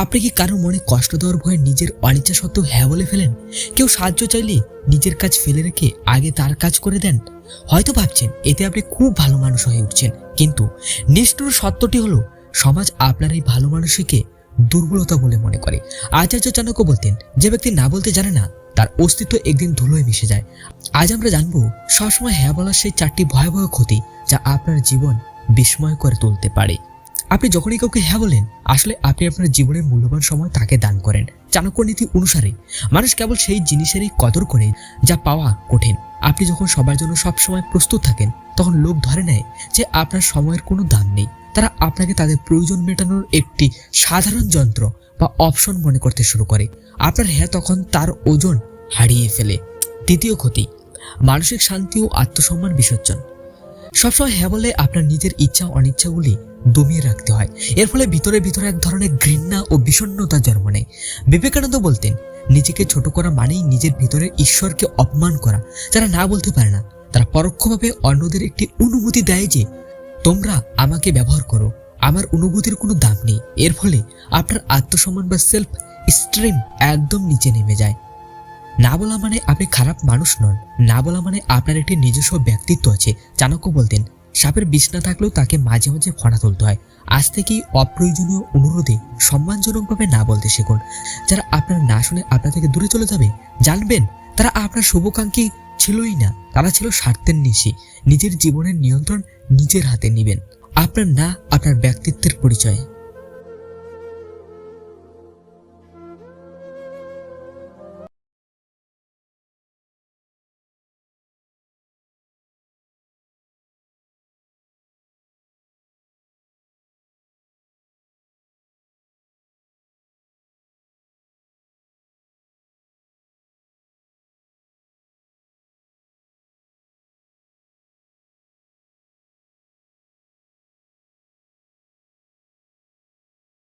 আপনি কি কারো মনে কষ্ট দেওয়ার ভয়ে নিজের অনিচ্ছা সত্ত্বেও হ্যাঁ বলে ফেলেন? কেউ সাহায্য চাইলে নিজের কাজ ফেলে রেখে আগে তার কাজ করে দেন। হয়তো ভাবছেন এতে আপনি খুব ভালো মানুষ হয়ে উঠছেন, কিন্তু নিষ্ঠুর সত্যটি হলো সমাজ আপনার এই ভালো মানুষকে দুর্বলতা বলে মনে করে। আচার্য চাণক্য বলতেন, যে ব্যক্তি না বলতে জানে না তার অস্তিত্ব একদিন ধুলোয় মিশে যায়। আজ আমরা জানবো সবসময় হ্যাঁ বলার সেই 4টি ভয়াবহ ক্ষতি যা আপনার জীবন বিস্ময় করে তুলতে পারে। আপনি যখনই কাউকে হ্যাঁ বলেন, আসলে আপনি আপনার জীবনের মূল্যবান সময় তাকে দান করেন। চাণক্য নীতি অনুসারে মানুষ কেবল সেই জিনিসেরই কদর করে যা পাওয়া কঠিন। আপনি যখন সবার জন্য সবসময় প্রস্তুত থাকেন, তখন লোক ধরে নেয় যে আপনার সময়ের কোনো দাম নেই। তারা আপনাকে তাদের প্রয়োজন মেটানোর একটি সাধারণ যন্ত্র বা অপশন মনে করতে শুরু করে। আপনার হ্যাঁ তখন তার ওজন হারিয়ে ফেলে। তৃতীয় ক্ষতি, মানসিক শান্তি ও আত্মসম্মান বিসর্জন। সবসময় হ্যাঁ বলে আপনার নিজের ইচ্ছা অনিচ্ছাগুলি দমিয়ে রাখতে হয়। এর ফলে ভিতরে ভিতরে এক ধরনের ঘৃণা ও বিষণ্ণতা জন্ম নেয়। বিবেকানন্দ বলতেন, নিজেকে ছোট করা মানেই নিজের ভিতরের ঈশ্বরকে অপমান করা। যারা না বলতে পারে না, তারা পরোক্ষভাবে অন্যদের একটি অনুভূতি দেয় যে তোমরা আমাকে ব্যবহার করো, আমার অনুভূতির কোনো দাম নেই। এর ফলে আপনার আত্মসম্মান বা সেলফ স্টিম একদম নিচে নেমে যায়। না বলা মানে আপনি খারাপ মানুষ নন, না বলা মানে আপনার একটি নিজস্ব ব্যক্তিত্ব আছে। চাণক্য বলতেন, সাপের বিষ না থাকলেও তাকে মাঝে মাঝে ফণা তুলতে হয়। আজ থেকেই অপ্রয়োজনীয় অনুরোধে সম্মানজনকভাবে না বলতে শিখুন। যারা আপনার না শুনে আপনার থেকে দূরে চলে যাবে, জানবেন তারা আপনার শুভাকাঙ্ক্ষী ছিলই না, তারা ছিল স্বার্থের নিশি। নিজের জীবনের নিয়ন্ত্রণ নিজের হাতে নেবেন। আপনার না আপনার ব্যক্তিত্বের পরিচয়।